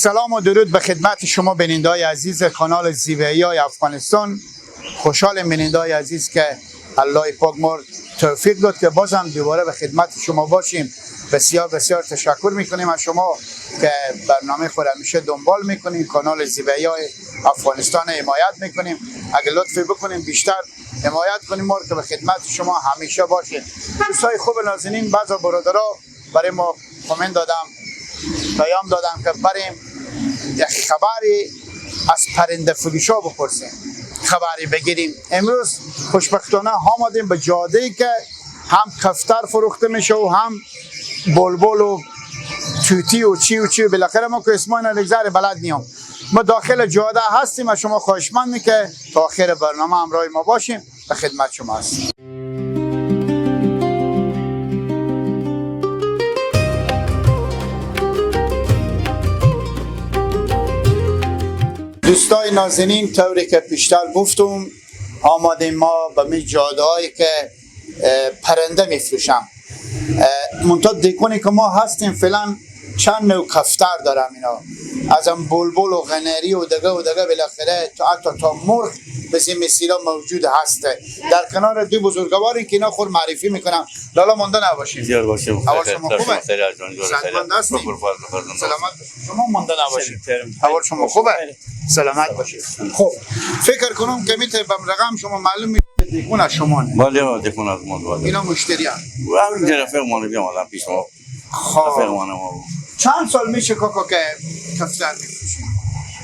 سلام و درود به خدمت شما بیننده‌های عزیز کانال زیبایی‌های افغانستان. خوشحال بیننده‌های عزیز که الله پاک ما توفیق داد که بازم دوباره به خدمت شما باشیم. بسیار بسیار تشکر میکنیم از شما که برنامه خود همیشه دنبال میکنیم. کانال زیبایی‌های افغانستان حمایت میکنیم. اگه لطفی بکنیم بیشتر حمایت کنیم ما که به خدمت شما همیشه باشیم. دوستای خوب نازنین، بعضا برادرها برای ما کامنت دادم، پیام دادم که بریم یک خبری از پرنده فروشا بپرسیم، خبری بگیریم. امروز خوشبختانه آمدیم به جاده‌ای که هم کفتر فروخته میشه و هم بلبل و توتی و چی و چی. بالاخره ما که اسمای نگذره بلد نیام. ما داخل جاده هستیم و شما خواهشمندیم که تا آخر برنامه همراه ما باشیم. به خدمت شما هستیم. دوستای نازنین، طوری که پیشتر گفتم آمدیم ما به می جاده هایی که پرنده میفروشم. منتها دیکنی که ما هستیم فعلا چند نوع کفتر دارم اینا، از هم بلبل و غنری و دگه بالاخره حتی تا مرغ بزی مسیرا موجود هسته. در کنار دو بزرگواری که اینا خود معرفی میکنم. لالا مونده نباشیم. زیاد باشیم. حوال شما خوبه؟ سلامت هستیم؟ سلامت شما مونده نباشیم. حوال شما خوبه؟ سلامت باشید. خب فکر کنم که میتونه بم رقم شما معلوم میشه دیکون از شما نه؟ بله دیکون از ما بله. اینا مشتری هم؟ همین رفیق مانو بیام الان پیش ما. رفیق مانو ما. چند سال میشه کاکا که کفتر میفروشید؟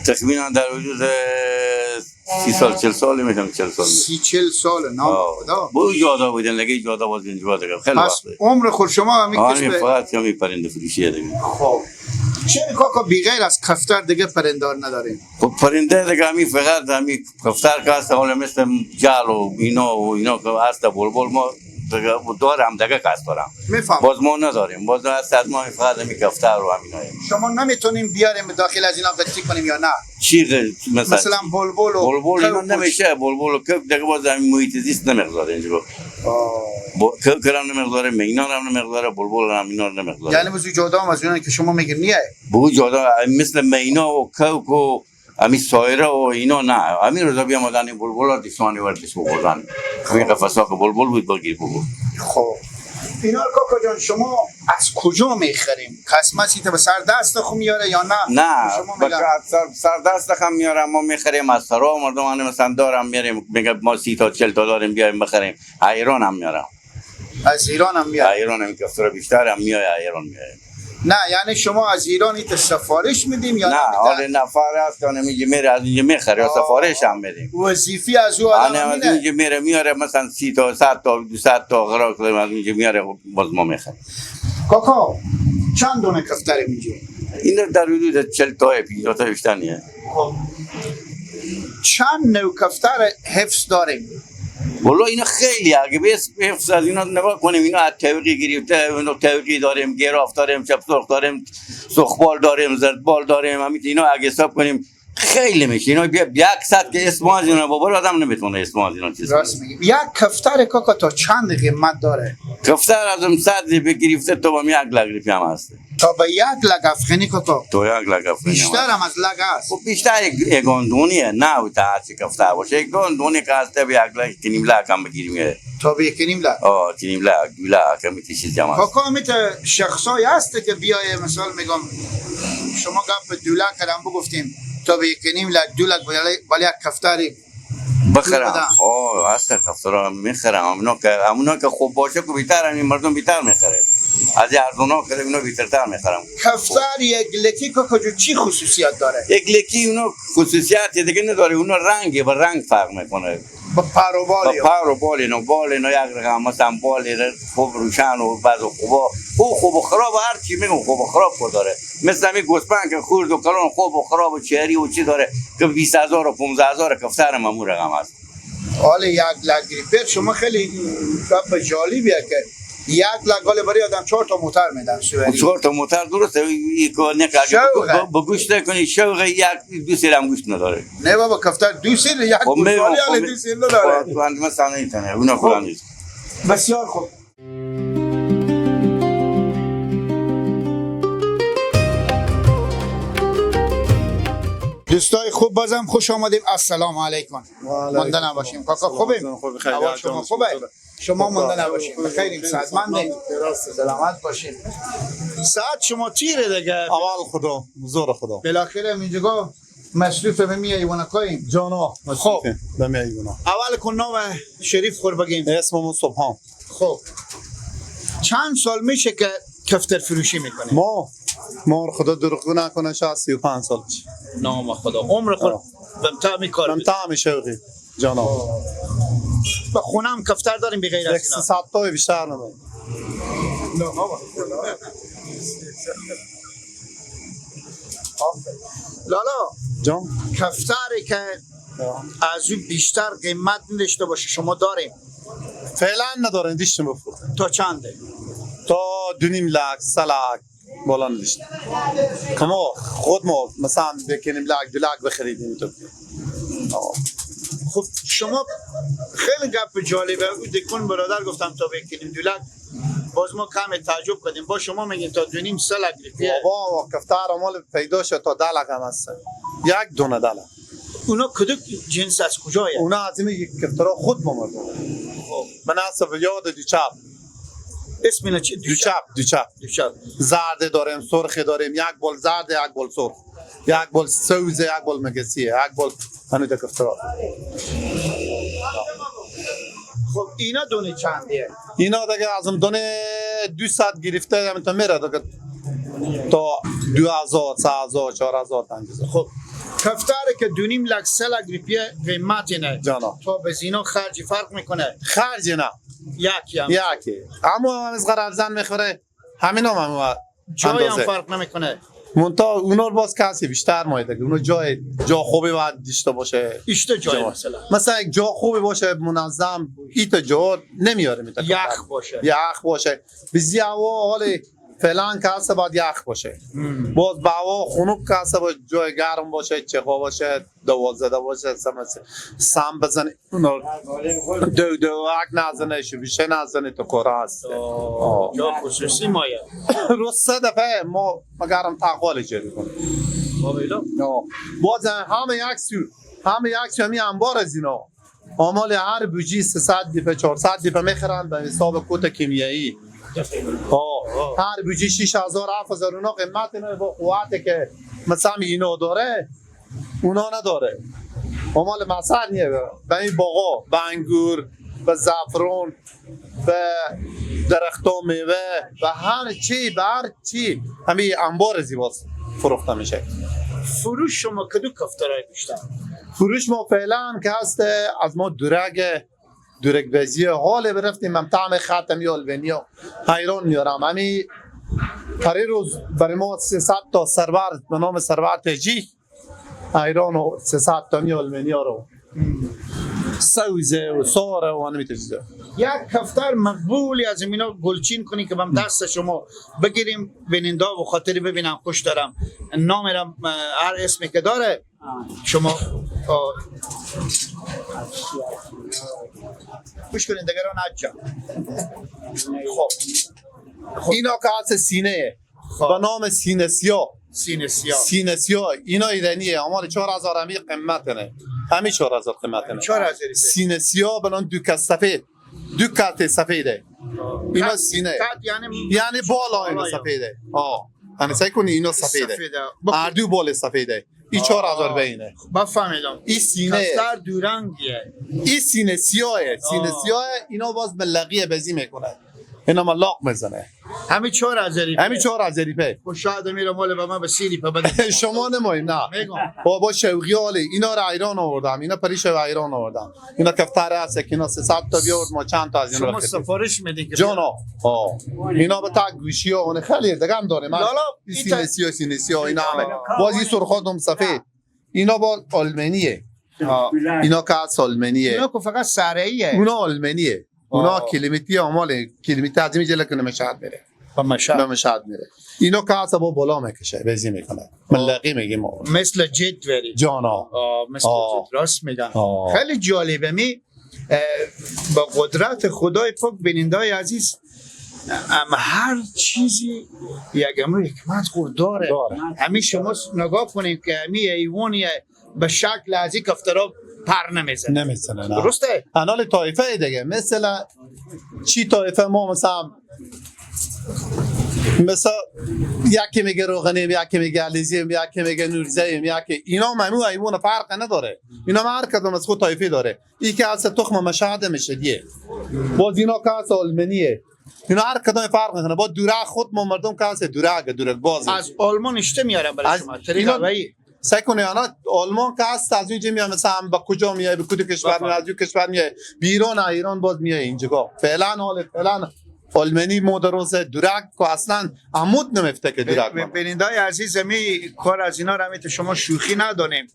تقریبا در حدود 30 سال 40 سال میشم. 40 سال 40 سال نام خدا. بو جاده بودن لگه جاده باز اینجا دیگه خیلی وقت. عمر خود شما همین کسب فقط کمی پرنده فروشیه دیگه. خب چه کاکا بغیر از کفتر دیگه پرندار نداریم؟ خب پرنده دیگه همین فقط همین کفتر که هست، حالا مثل جال و اینا که هست بلبل ما دارم دیگه کس دارم. میفهم. باز ما نداریم. باز هست از ما فقط همین کفتر و همیناییم. شما نمیتونیم بیاریم داخل از اینا قطعی کنیم یا نه؟ چی مثلا بلبل اینا نمیشه. بلبل و کف دیگه باز همین محیط زیست نمیگذاره اینجا. کف کرم نمیگذاره، مینا هم نمیگذاره، بلبل هم اینا نمیگذاره. یعنی بزرگ جاده هم از اونایی که شما میگین نیه؟ بو جاده مثل مینا و کف و همین سایره و اینا نه. همین روزا بیام آدانی بلبل دیسانی وردش بگذارن. همین قفسا که بلبل بود بگیر بگو. خب اینا کاکا جان شما از کجا میخریم؟ قسمتی به سر دست خو میاره یا نه؟ نه سر دست خم میارم. ما میخریم از سرا مردمان مثلا دارم میاریم، میگه ما 30 تا 40 تا داریم بیایم بخریم. ایران هم میارم. از ایران هم میاره؟ ایران هم کفتر بیشتر هم میاره. ایران میاره. نه یعنی شما از ایران ایت سفارش میدیم یا نه؟ حالا نفر هست که میگه میره از اینجا میخره یا سفارش هم میدیم. وظیفی از او آدم از اینجا میره میاره مثلا 30 تا 100 تا 200 تا غراق از اینجا میاره باز ما میخریم. کاکا چند دونه کفتر میگی؟ این در حدود 40 تا 50 تا بیشتر نیه. خب چند نوع کفتر حفظ داریم؟ والله اینا خیلی اگه بس حفظ از اینا نگاه کنیم، اینا از توقی گرفته، اینا توقی داریم، گراف داریم، چپ سرخ داریم، سرخبال داریم، زردبال داریم. همین اینا اگه حساب کنیم خیلی میشه. اینا 100 که اسم از اینا بابا آدم نمیتونه اسم از اینا چیز. راست میگی. یک کفتر کاکا تا چند قیمت داره؟ کفتر ازم 100 بگرفته تا با 1 لک روپیه هم هست. تا به 1 لک افغانی کاکا؟ تا 1 لک افغانی. بیشتر هم از لک هست. خب بیشتر یک گندونیه، نه او تا هرچی کفتر باشه. یک گندونی که هست به 1 لک کنیم لک هم بگیریم. تا به کنیم لک؟ کنیم لک هم چیز جمع است. کاکا میت شخصایی هست که بیای مثال میگم شما گپ 2 لک کردم بگفتیم تا به کنیم لک 2 لک ولی یک کفتری بخرم. هست کفترها میخرم. همونا که خوب باشه که بیتر همین مردم بیتر میخره. از ارزونا که اینا بیترتر میخرم. کفتر یک لکی که چی خصوصیت داره؟ یک لکی اونا خصوصیت دیگه نداره. اونا رنگه و رنگ فرق میکنه. با پر و بالی. با پر و بالی اینا یک رقم مثلا بالی خوب روشن و بعض خوب و خراب هر چی میگم خوب و خراب کو داره. مثل همین گوسپند که خورد و کلون خوب و خراب و چهری و چی داره که 20000 و 15000 کفتر هم همون رقم است. حالا 1 لک گریپر شما خیلی گپ جالبیه که 1 لک ولی برای آدم 4 تا موتر میدن سوئدی. 4 تا موتر درسته. این که نکردی با گوشت نکنی شوق 1-2 سیر هم گوشت نداره. نه بابا کفتر 2 سیر 1 گوشت ولی 2 سیر نداره. تو اند مثلا اینطوره اونا فلان نیست. بسیار خوب. دوستای خوب بازم خوش آمدیم. السلام علیکم. مانده نباشیم کاکا. خوبیم؟ هوا شما خوبه؟ شما مانده نباشیم. بخیریم، سعادتمندیم، سلامت باشیم. ساعت شما تیره دیگه. اول خدا زور خدا بالاخره اینجا مصروف به می ایوانکاییم. جانا. خب به می ایونا. اول کن نام شریف خور بگیم. اسممون صبحان. خب چند سال میشه که کفتر فروشی میکنه؟ ما خدا دروغ نکنه 35 سال میشه. نام خدا. عمر خود بمتا میکار. من طعم شوقی جانا. با خونم کفتر داریم به غیر از اینا. 100 تا بیشتر نمیم. لالا جان کفتری که از اون بیشتر قیمت نداشته باشه شما داریم فعلا ندارن دیشتیم بفروختن تا چنده؟ تا 2.5 لک 3 لک بالا نداشتیم. کما خود ما مثلا بکنیم لک 2 لک بخریدیم تو. خب شما خیلی گپ جالبه. او دکون برادر گفتم تا بکنیم 2 لک، باز ما کم تعجب کردیم. با شما میگین تا 2.5 3 لک روپیه. بابا کفتر مال پیدا شد تا 10 لک هم هست. یک دونه 10 لک. اونا کدوم جنس از کجایه؟ اونا از این کفترها خود بمردن. من اصلا یاد دوچپ. اسم اینا چی؟ دوچپ. زرد داریم، سرخ داریم، یک بال زرد، یک بال سرخ، یک بال سوزه، یک بال مگسیه، یک بال هنوز کفترها. خب اینا دونه چندیه؟ اینا دیگه از اون دونه 200 گرفته هم تا میره دیگه تا 2000 3000 4000 5000. خب کفتری که 2.5 لک 3 لک روپیه قیمت اینه جانا. تا به زینا خرجی فرق میکنه؟ خرجی نه یکی هم اما هم از قرار زن میخوره همین هم جای هم فرق نمیکنه. منتها اونا باز کسی بیشتر مایده که اونا جا خوبی باید داشته باشه. اشته جای مثلا یک جا خوبی باشه منظم ایت جا نمیاره میتونه یخ باشه بزی هوا حالی فعلا که هسته باید یخ باشه. باز با هوا خنک که هسته باید جای گرم باشه، چقا باشه، 12 باشه، سم بزنه اونا دوک نزنه شبیشه نزنه تو کاره هست. جا خصوصی مایه رو 3 دفعه ما گرم تقوالی جری کنیم. باز همه یک سو همی انبار از اینا آمال هر بوجی 300 دفعه 400 دفعه میخرن به حساب کوت کیمیایی. هر بوجی 6000 7000 اونا قیمت اینه با قوته که مثلا اینا داره اونا نداره. آمال مثلا نیه به این باغا به انگور به زعفران به درختان میوه و هر چی همین انبار زیباست فروخته میشه. فروش شما کدو کفترهای بیشتر؟ فروش ما فعلا که هست از ما درک بزی حال برفتیم من طعم ختمی البنیا حیران میارم. همین پری روز برای ما 300 تا سرور به نام سرور تجی حیران و 300 تا البنیا رو سوزه و ساره و همین چیزا. یک کفتر مقبولی از اینا گلچین کنی که من دست شما بگیریم بیننده و خاطری ببینم خوش دارم. نامم هر اسمی که داره شما خوش کنین دیگه رو نجا. خب اینا که هست سینه به نام سینه سیاه اینا ایرانیه اما 4000 همی قیمت نه. همین 4000 قیمت نه. 4000 سینه سیاه به نام دوک سفید. دو کارت سفیده. اینا سینه یعنی بالا اینا سفیده. یعنی سعی کنی اینا سفیده. اردو بال سفیده. این 4000 بینه. بفهمیدم. این سینه کفتر دورنگیه. این سینه سیاهه. اینا باز ملقیه بزی میکنه. اینا ملاق میزنه. همین 4000 همین 4000 پی. خب شاید میره مال به من به سیری پا بده. شما نماییم نه. بابا شوقی عالی اینا را ایران آوردم. اینا پریش و ایران آوردم. اینا کفتر هست که اینا 300 تا بیارد ما چند تا از اینا شما سفارش میدین که جانا. اینا به تگ گوشی ها اون خیلی دیگه هم داره. من سینسیا اینا همه. بازی سرخاتم سفید. اینا با آلمانیه. اینا که از آلمانیه. اینا که فقط سرعیه. اونا آلمانیه. اونا کیلومتری آماله کیلومتر از اینجا که مشهد میره. به مشهد میره. اینا که اصلا با بالا میکشه بزی میکنه. ملقی میگیم ما. مثل جت وری. جانا. مثل جت راست میگن. خیلی جالبه با قدرت خدای پاک بیننده‌های عزیز اما هر چیزی یک امر حکمت خود داره. همین شما نگاه کنید که همین ایوانی به شکل از این کفترها پر نمیزنه. نمیزنه. درسته؟ انال طایفه دیگه مثل چی طایفه ما مثلا یکی میگه روغنیم، یکی میگه علیزیم، یکی میگه نورزیم، یکی اینا ممنوع ایمون فرق نداره. اینا هر کدوم از خود طایفه داره. این که از تخم مشهد میشه دیگه. باز اینا که از آلمانیه. اینا هر کدوم فرق میکنه. با دوره خود ما مردم که از دوره باز از آلمان اشته میارن برای شما طریق هوایی. سعی کنه اینا آلمان که هست از اونجا میاد مثلا با کجا میای به کدوم کشور میاد، از اون کشور میای بیرون ایران باز میای اینجا. فعلا آلمانی مدرس درک که اصلا عمود نمیفته که درک. بینندای عزیز می کار از اینا رو میت شما شوخی ندانیم.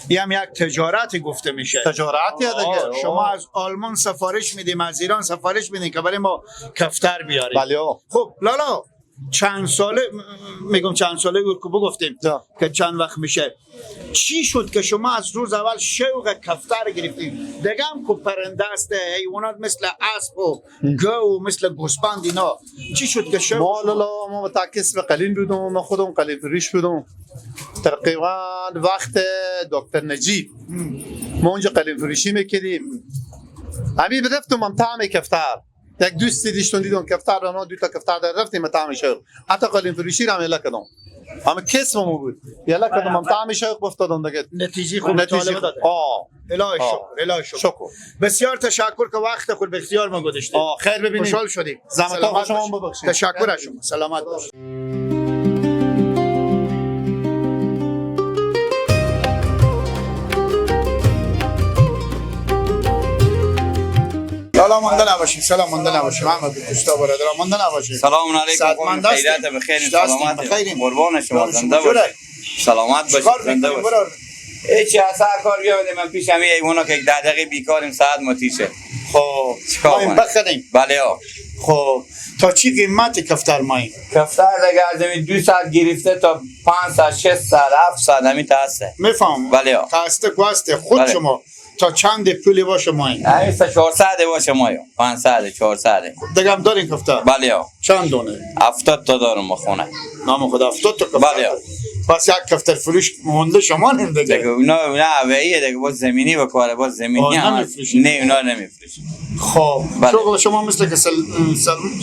این هم یک تجارتی گفته میشه. تجارتی دیگه. شما از آلمان سفارش میدیم، از ایران سفارش میدیم که برای ما کفتر بیاریم. بله. خب لالا چند ساله گفتیم که چند وقت میشه چی شد که شما از روز اول شوق کفتر گرفتیم؟ دیگه هم که پرنده است، حیوانات مثل اسب و گو مثل گوسفند اینا، چی شد که شوق؟ ما متعکس به قلین بودم، ما خودم قلین فروش بودم تقریبا وقت دکتر نجیب. ما اونجا قلین فروشی میکردیم. همین رفتم هم طعم کفتر، یک دوستی دیشتون دیدم کفتر را دو تا کفتر در رفتیم طعم شوق، حتی قلین فروشی را عمله کردم. همه کسبمون بود. یلا کدوم هم طعم شوق افتادم دیگه. نتیجه خوب طالب داد. الهی شکر. بسیار تشکر که وقت خود به اختیار ما گذاشتید. خیر ببینید. خوشحال شدیم. زحمت شما ببخشید. تشکر از شما. سلامت باشید. سلام مانده نباشیم. سلام مانده نباشیم. محمد دوستا برادر مانده نباشیم. سلام علیکم. خیریت بخیر. سلامت. قربان شما. زنده باشید. سلامت باشید. زنده باشید. هیچ اثر کار بیاوده من پیش همین ایونا که 10 دقیقه بیکاریم ساعت ماتیشه. خب چیکار ما بخریم. بله خب تا چی قیمت کفتر مایی؟ کفتر دیگه از همین 2 ساعت گرفته تا 5 ساعت 6 ساعت 7 ساعت همین تا هسته. میفهم. بله هسته کوسته خود بله. شما تا چند پولی باشه مایی؟ همین تا 400 باشه مایو 500 400 دیگه هم دارین کفتر؟ بله چند دونه؟ 70 تا دارم خونه. نام خدا 70 تا کفتر. بله. پس یک کفتر فروش مونده شما نمیده. دیگه اونا اویه دیگه باز زمینی بکاره باز زمینی هم نه اونا نمیفروشن. خب بله. شغل شما مثل که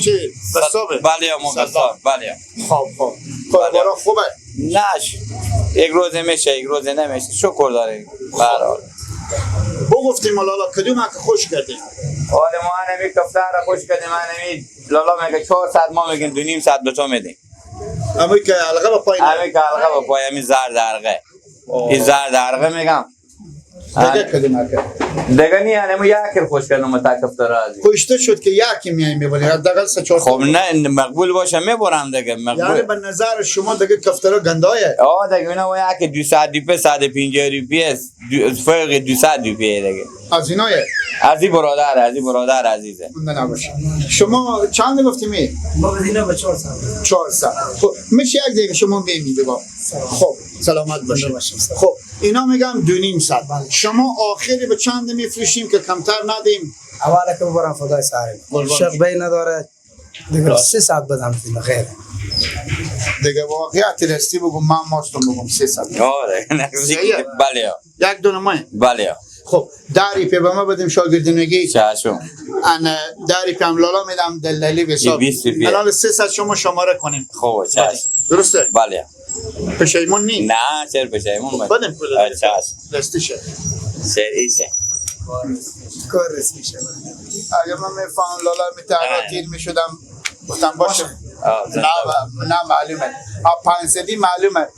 چی قصابه؟ بله ما قصاب بله. خب کاربارا خوبه؟ نش یک روز میشه یک روز نمیشه شکر داریم برحال. گفتیم لالا کدوم که خوش کردیم؟ حالا ما همین کفتر را خوش کردیم همین لالا میگه 4 ساعت ما میگیم 2.5 ساعت به تو میدیم. همین که حلقه با پای همین که حلقه با پای همین زرد حلقه. این زرد حلقه میگم. دیگه کدوم که؟ دیگه نی همین یکی خوش کردم تا کفتر راضی. خوشته شد که یکی میایم میبریم حداقل 3-4 خب نه مقبول باشه میبرم دیگه مقبول. یعنی به نظر شما دیگه کفترها گندایه؟ دیگه اینا و یکی 200 روپیه 150 روپیه است فرق 200 روپیه دیگه. از اینایه؟ از این برادر عزیزه. مونده نباشه. شما چند گفتیمی؟ ما بدینا به 4 ساعت. 4 ساعت. خب میشه یک دیگه شما بیمیده با. خب سلامت باشه. خب اینا میگم 2.5 ساعت. شما آخری به چند میفروشیم که کمتر ندیم؟ اول که ببرم فدای سرم. شق بین نداره. دیگه 3 ساعت بدم فیلم خیر. دیگه واقعیت راستی بگم من ماستم بگم 3 ساعت. آره بله. یک دونه ماه. بله. خب داری پی به ما بدیم شاگردونگی. چشم. انا داری پی هم لالا میدم دلالی به حساب. الان 3 ساعت شما شماره کنیم. خب چشم. درسته؟ بله. پشیمون نی؟ نه چرا پشیمون بدیم پول. چشم. دستیشه. سریشه. کار رسمی شه. اگه من میفهم لالا میتونه تیر میشدم گفتم باشه. نه معلومه. 500 معلومه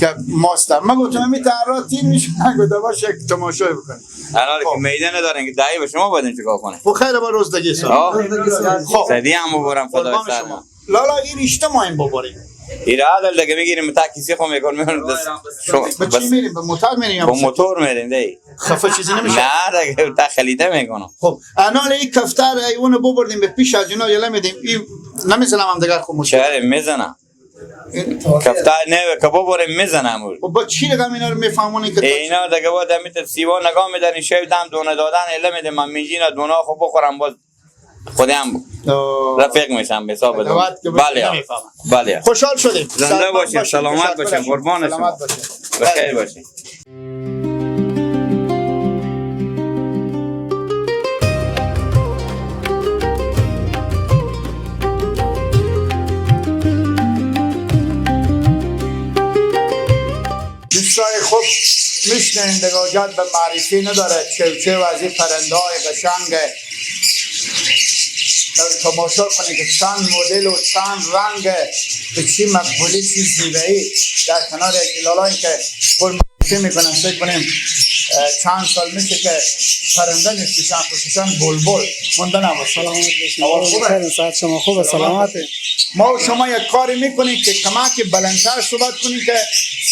که ماستم. من گفتم میتونه تیر میشدم گفتم باشه تماشا بکنم. الان که میدان ندارن که دایی به شما بدین چیکار کنه. خب خیر با روزدگی سلام. خب سدی هم ببرم خدای سلام. لالا این اجتماعی ببریم. ایراد دیگه میگیریم تا کسی خو میکنه به چی میریم؟ به موتور میریم؟ با موتور میریم دی. خفه چیزی نمیشه؟ نه دیگه تا خلیده میکنم. خب الان این کفتر ایوونو ببردیم به پیش از اینا یلا میدیم. این نمیزنم هم دیگر خب مشکل. چرا میزنم؟ کفتر نه که ببریم میزنم. خب با چی رقم اینا رو میفهمونی که اینا دیگه بعد میت سیوا نگاه میدن شب دم دونه دادن اله میدم من میجینا دونا خو بخورم باز خودم رفیق میشم به حساب بله. خوشحال شدیم. زنده باشین سلامت باشین قربان شما. بخیر باشین. میشنوندگان به معرفی نداره چوچو از این پرنده های قشنگ تماشا کنید که چند مدل و چند رنگ به چی مقبولی چی زیبایی در کنار گلالایی که پر معرفی میکنن. فکر کنیم چند سال میشه که پرنده نیستیشن خصوصا بلبل مونده نباشه. سلامت باشید. خیلی ساعت شما خوبه. سلامتی. ما و شما یک کاری میکنیم که کمک بلندتر صحبت کنیم که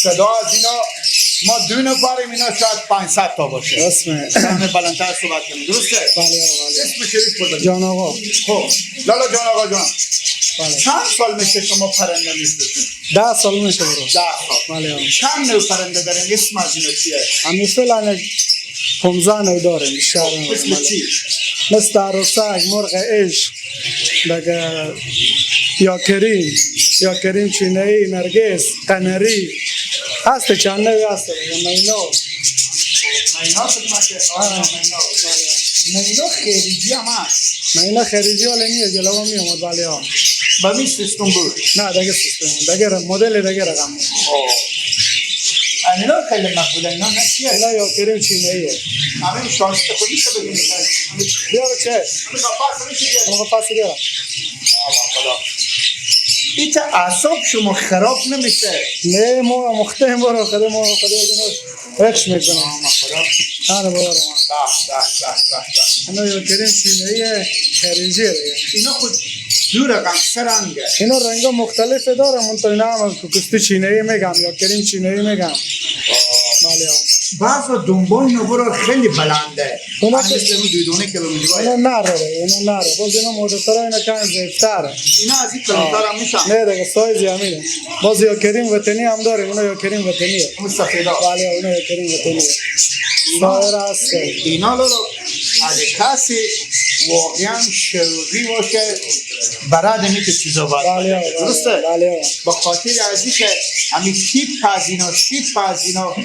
صدا از اینا ما 2 نفریم، اینا شاید 500 تا باشه. اسمه همه بلندتر صحبت کنیم. درسته؟ بله بله. اسم شریف بزنید. جان آقا. خب لالا جان آقا جان بله. چند سال میشه شما پرنده می‌فروشید؟ 10 سال میشه برو. 10 سال. بله آقا. چند نوع پرنده دارین؟ اسم از اینا چیه؟ همین فعلا 15 نوع داریم شهر ما. اسم چی؟ مثل عروسک، مرغ عشق، دیگه یا کریم چینه‌ای، نرگس، قناری، هست چند نوعی هست. مینو مینا خدمت مینا خیریجی هم هست. مینو خریجی ولی نیه جلوه میامد ولی ها با می سیستم بود. نه دیگه سیستم دیگه مدل دیگه رقم اینا خیلی مقبوله. اینا نشیه؟ اینا یا کریم چینه‌ایه. همین شانسی خودی شده بگیم بیا چه؟ همین با میشه بیاد. موقع پاس بیارم. این که اعصاب شما خراب نمیشه؟ نه ما مختهم برو خدا ما خدا رخش میکنم. آره بارم. اینا یا کریم چینه‌ایه خریجیه. اینا خود 2 رقم 3 رنگه. اینا رنگا مختلف داره. من تو اینا هم کستی چینه‌ای میگم یا کریم چینه‌ای میگم. بله. بعضا دنبال اینا برو خیلی بلنده. اونا مثل اون 2 کیلومتر. اینا نره. باز اینا مدت‌تر اینا کم زیفتره. اینا از این کلمتر هم میشن. نه دیگه سایزی همینه. باز یا کریم وطنی هم داریم. اونا یا کریم وطنیه. اون سفیدا. بله اونا یا کریم وطنیه. ظاهر هست. اینا لولو اگه کسی واقعا شروعی باشه برای دمیت چیزا باید. درسته؟ بله. با خاطر ازی که همین شیپ از اینا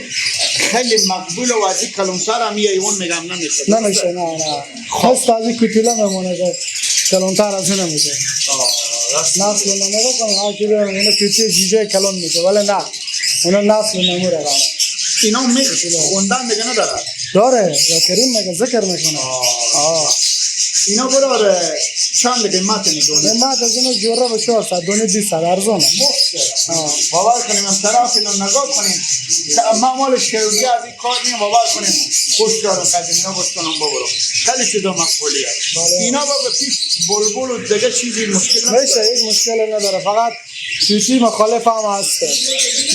خیلی مقبول و از این کلمتر هم یه ایون میگم نمیشه. نه. خواست از این کتیله میمونه که کلانتر از این نمیشه. نسل نمیره کنه. ها که بیارم اینا کتی جیجه کلان میشه ولی نه. اونا نسل نمیره. اینا خوندن دیگه نداره. داره یا کریم میگه ذکر میکنه. اینا براره چند قیمت میدونه؟ قیمت از اینا جوره به 400 دونه 200 ارزانه. باور کنیم هم طرف اینو نگاه کنیم ما مال شروعی از این کار نیم. باور کنیم خوش دارم قدیم اینا بستانم ببرم خیلی چیزا مقبولیه. اینا با پیش بلبل و دیگه چیزی مشکل نداره. میشه هیچ مشکل نداره. فقط چیزی مخالف هم هسته.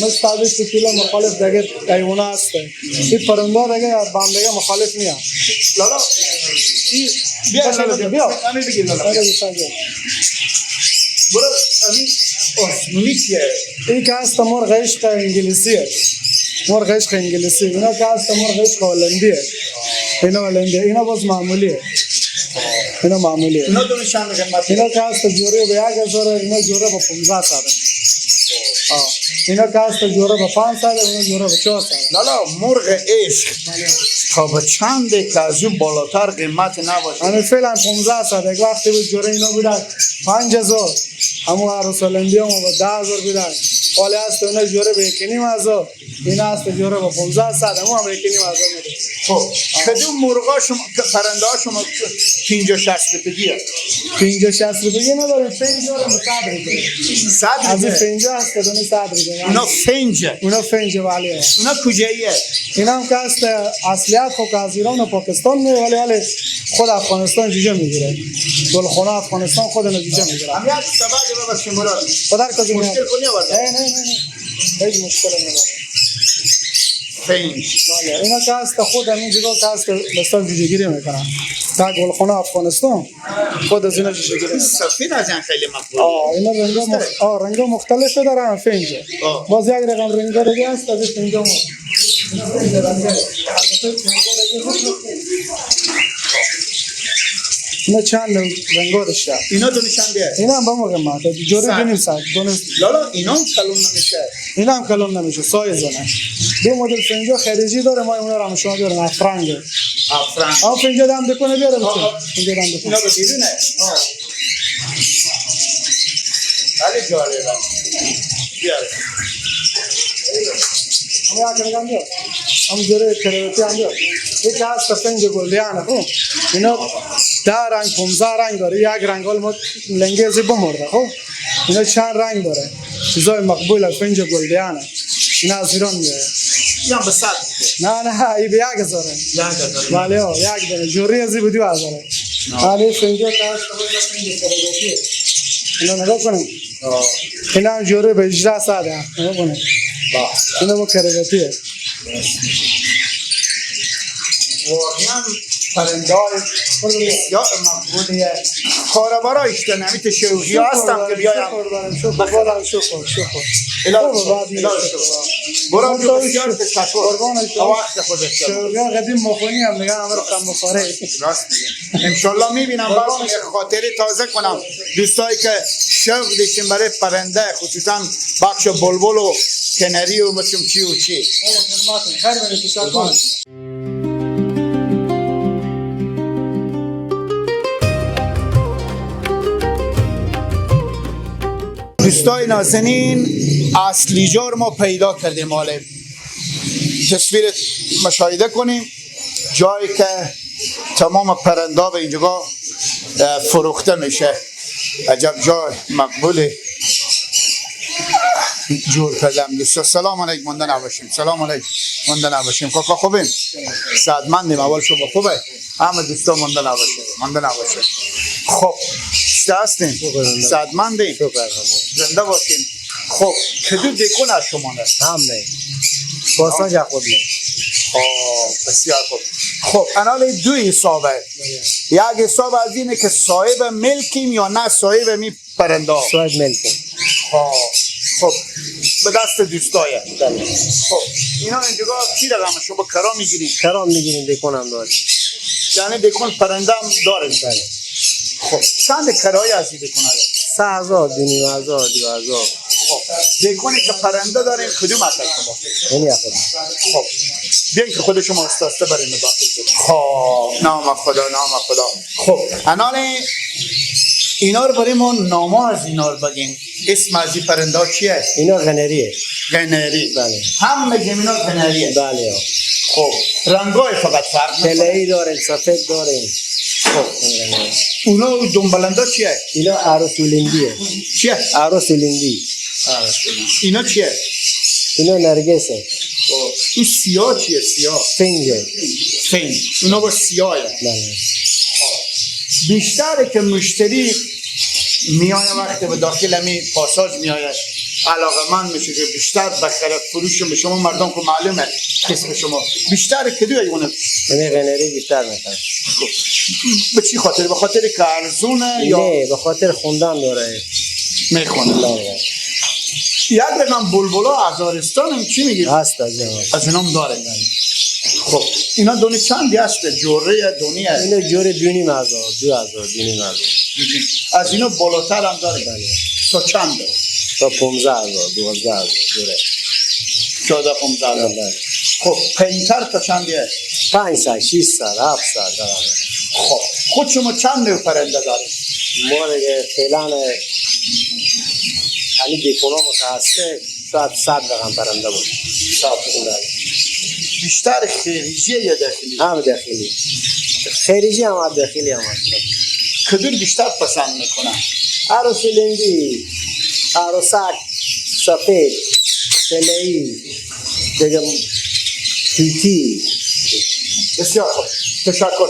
مثل تازه چیزی مخالف دیگه ایونا هسته. این پرنده دیگه با هم دیگه مخالف نیست. لالا بیا همین بگیر لالا برو همین اسمی چیه؟ این که هست مرغ عشق انگلیسیه. مرغ عشق انگلیسی. اینا که هست مرغ عشق هلندیه. اینا باز معمولیه. اینا دو نشان قیمت. اینا که هست جوره به 1000. اینا جوره به 1500. اینا که هست جوره به 500. اینا جوره به 400. لالا مرغ عشق تا به چنده که از اون بالاتر قیمت نباشه؟ همین فعلا 1500. یک وقتی بود جوره اینا بودن 5000. همون عروس هلندی هم با 10000 بودن. حالی هست اونا جوره به 1500. اینا هست جوره به 1500. همون هم 1500 میده. خب کدوم مرغا شما پرنده ها شما 50-60 روپیه؟ 50-60 روپیه نداریم. 50 رو 100 روپیه. 100 از این روپیه 50 هست دونه 100 روپیه. اونا فنجه ولی اونا کجاییه؟ اینا هم که هست اصلیت خود از ایران و پاکستان میره ولی خود افغانستان جیجه میگیره. گلخونه افغانستان خود نتیجه میگیره. همین سبب بس مراد خدا کسی مشکل کنی آورد. نه هیچ مشکل نداره. فنج بله اینا که هست خود همین جگه که هست بستان جیجه گیری میکنن. تا گلخونه افغانستان خود از اینا جیجه گیری. سفید از این خیلی مقبول. اینا رنگا مختلف دارن. فنج باز یک رقم رنگا دیگه هست از فنج ما. اینا چند رنگا داشته. اینا دو نشان بیه. اینا هم با ما قیمت جوره دونیم ساعت. لالا اینا هم کلون نمیشه. اینا هم کلون نمیشه. سایز نه. دو مدل فنجا خارجی داره. ما اونا رو هم شما بیارم افرنگ. فنجا دام بکنه بیارم. فنجا دام بکنه. اینا به بیرونه. خیلی جالبه. بیار. یک رنگ هم بیار هم جوره کروتی هم بیار یکی هست فنج گلدیانه خب اینا 10 رنگ 15 رنگ داره یک رنگ ما لنگیزی بمرده خب اینا چند رنگ داره چیزای مقبول فنج گلدیانه اینا از ایران میاره یا به صد نه ای به 1000 بله یک دونه جوری ازی به 2000 حالی فنجا تاش فنج کروتی اینا نگاه کنیم اینا هم جوره به 18 ساده نگاه کنیم اینا با کروتیه واقعا پرنده های بسیار مقبولیه کاربارا اشتن همی تشویقی هستم که بیایم برام جو بسیار تشکر وقت خودت شوقیان قدیم مخونی هم نگه همه رو کم بخوره راست میگم انشالله میبینم باز یک خاطری تازه کنم دوستایی که شوق داشتیم برای پرنده خصوصا بخش بلبل و کنری و چی و چی خیر بینید تشکر دوستای نازنین اصلی جار ما پیدا کردیم حالا تصویر مشاهده کنیم جایی که تمام پرنده به اینجا فروخته میشه عجب جای مقبولی جور کردم دوستا سلام علیکم مانده نباشیم سلام علیکم مانده نباشیم کاکا خوبیم سعدمندیم اول شما خوبه همه دوستا مانده نباشیم خب چطور هستیم سعدمندیم زنده باشیم خب کدو دیکون از شما نه همه باساج خود ما بسیار خوب خب انال دو حسابه یک حساب از اینه که صاحب ملکیم یا نه صاحب می پرنده صاحب ملکیم خب به دست دوستایه خب اینا اینجا چی رقم شما کرا میگیریم کرام میگیریم دیکون هم داریم یعنی دیکون پرنده هم داره خب چند کرای از این دیکون هایی 3000 2000 2000 خب دیکونی که پرنده داریم کدوم اصلا شما یعنی خود خب بیاین که خود شما استاسته بریم داخل بریم خب نام خدا خب انال اینا رو برای ما نامه از اینا رو بگیم اسم از این پرنده چیه؟ اینا غنریه غنری بله هم میگیم اینا غنریه بله خب رنگای فقط فرق طلایی داریم سفید داریم خب اونا دنبالنده چیه؟ اینا عروسولندیه چیه؟ عروسولندی اینا چیه؟ اینا نرگسه این سیاه چیه؟ سیاه فنجه فنج اونا با سیاهه بله بیشتره که مشتری میایه وقتی به داخل همی پاساج میایه علاقه من میشه که بیشتر بخره فروش به شما مردم که معلومه کسی به شما بیشتر که دوی اونه یعنی غنری بیشتر میکنه به چی خاطر؟ به خاطر که ارزونه یا نه به خاطر خوندن داره میخونه یک رقم بلبلا هزارستان هم چی میگی؟ هست از این از اینام داره خب اینا دونی چندی هست؟ جوره دونی هست؟ اینا جور 2500 2000 2500 از اینا بالاتر هم داره؟ بله تا چند داره؟ تا 15000 12000 جوره 14-15 بله خب پینتر تا چندی هست؟ 500 600 700 داره خب خود شما چند نوع پرنده دارید؟ ما دیگه فعلا یعنی دیکونا متاسه شاید 100 رقم پرنده بود بیشتر خیریجیه یا داخلی؟ هم داخلی خیریجی هم داخلی هم هست کدوم بیشتر پسند میکنن؟ عروسولندی عروسک سفید طلایی دیگه توتی بسیار خوب تشکر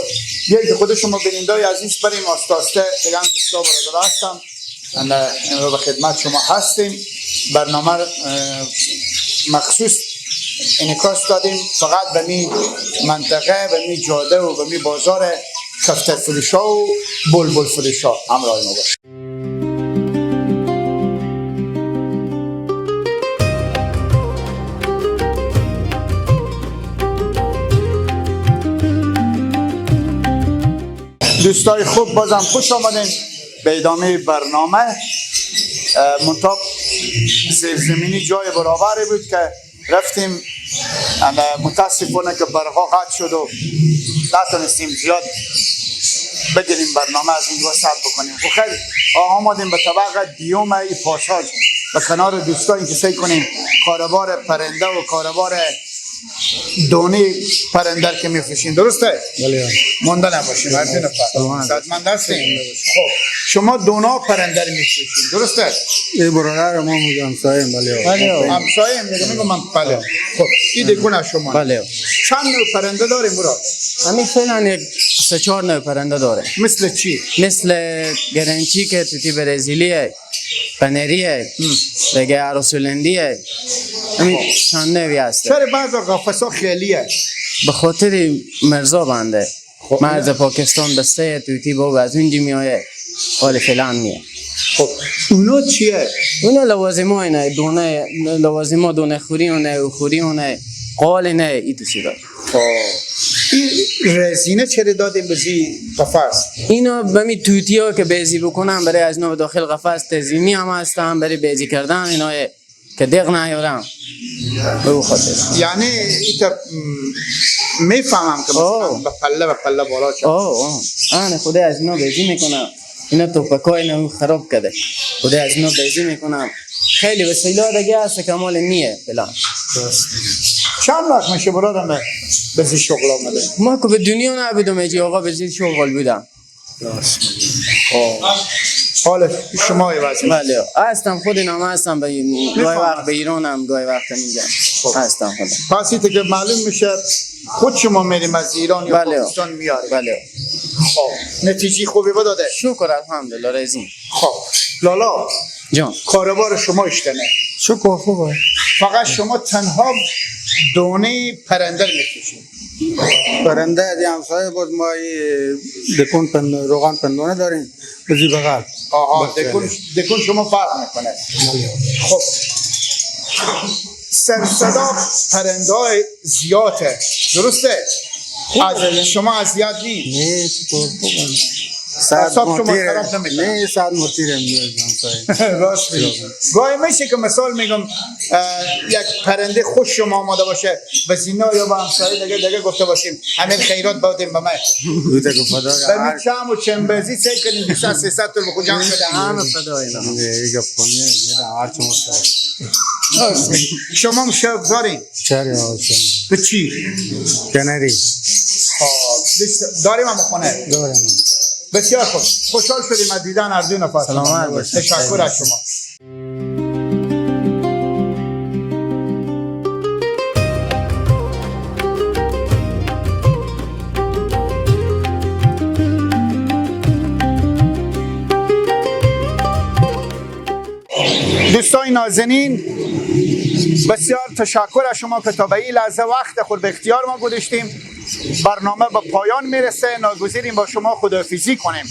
بیایید خود شما بیننده‌های عزیز بریم آستاسته دیگه هم دوستا برادر هستم امروز به خدمت شما هستیم برنامه مخصوص انعکاس دادیم فقط به می منطقه به می جاده و به می بازار کفتر فروشا و بلبل فروشا همراه ما باشید. دوستای خوب بازم خوش آمدین به ادامه برنامه. منطقه زیرزمینی جای برابری بود که رفتیم متاسفانه که برقا قطع شد و نتونستیم زیاد بگیریم برنامه از اینجا ثبت بکنیم. خب خیلی آمدیم به طبق دیوم ای پاساج و کنار دوستانی که سعی کنیم کاروبار پرنده و کاروبار دونه پرنده که میفروشین. درسته؟ بله. مانده نباشیم. هر دو نفر صحتمند هستیم. خب شما دونا پرنده رو میفروشین. درسته؟ این برادر ما همسایه. بله. همسایه میگم من بله. خب این دیگونه شما. بله. چند نوع پرنده داریم مراد؟ همین فعلا یک 3-4 نوع پرنده داره. مثل چی؟ مثل گرنچی که توتی برزیلیه، پنریه، دیگه عروسولندیه. همین چند نوعی هست. چرا بعضا قفسا خیلیه؟ به خاطر مرزا بنده. مرز پاکستان بسته توتی با از اونجا میایه. حال فعلا میه. خب اونو چیه؟ اونا لوازم ها اینه، دونه لوازم ها دونه خوری اونه، خوری اونه، قال نه ای تو چی داره. این رزینه چرا دادیم بزی قفس؟ اینا بمی توتی ها که بیزی بکنن برای از اینا داخل قفس تزینی هم هستن برای بیزی کردن اینا که دق نیارن به او خاطر. یعنی ایتا میفهمم که مثلا به پله بالا چه آن خدا از اینا بیزی میکنم. اینا توپکای اینا خراب کرده. خدا از اینا بیزی میکنم. خیلی وسیله دیگه هست که مال نیه فلان. چند وقت میشه برادم بزی شغل آمده؟ ما که به دنیا نبودم ایجی آقا بزی شغل بودم. حالا شما واسه بله هستم خود نام هستم به گاهی وقت به ایرانم گاهی وقت میگم هستم خودم. پس اینه که معلوم میشه خود شما میریم از ایران یا بله. پاکستان میاریم. بله خب نتیجه خوبی بداده؟ شکر الحمدلله رزین. خب لالا جان کاروبار شما اشتنه. شکر خوبه. فقط شما تنها دونه پرنده میفروشید. پرنده دی همسایه بود ما دکون روغن پندونه داریم بزی بغل. آها دکون شما فرق میکنه. خب سرصدا پرنده های زیاده. درسته؟ از شما اذیت نیست؟ نه شکر خوبه. اعصاب شما خراب نمیکنه؟ نه ساعت مطیرم همسایه. راست میگم. گاهی میشه که مثال میگم یک پرنده خوش شما آماده باشه به زینا یا به همسایه دیگه گفته باشیم همین خیرات بودیم به من. بوده که فدا ببین چم و چنبزی سعی کنیم 200-300 تا به خود جمع بده. همه فدا اینا. نه گپ کنه میدم هر چه مستعد. شما هم شوق دارین؟ چرا آشم. به چی؟ کناری. داریم هم خونه؟ دارم. بسیار خوب. خوشحال شدیم از دیدن هر دو نفر. سلامت باشید. تشکر از شما. دوستان نازنین بسیار تشکر از شما که تا به این لحظه وقت خود به اختیار ما گذاشتیم. برنامه به پایان میرسه. ناگزیریم با شما خداحافظی کنیم.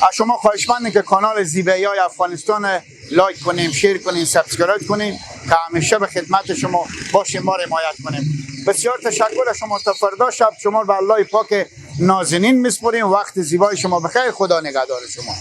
از شما خواهشمندیم که کانال زیبایی‌های افغانستان لایک کنیم، شیر کنیم، سابسکرایب کنیم که همیشه به خدمت شما باشیم، ما رو حمایت کنیم. بسیار تشکر از شما. تا فردا شب شما به الله پاک نازنین میسپاریم. وقت زیبای شما بخیر. خدا نگهدار شما.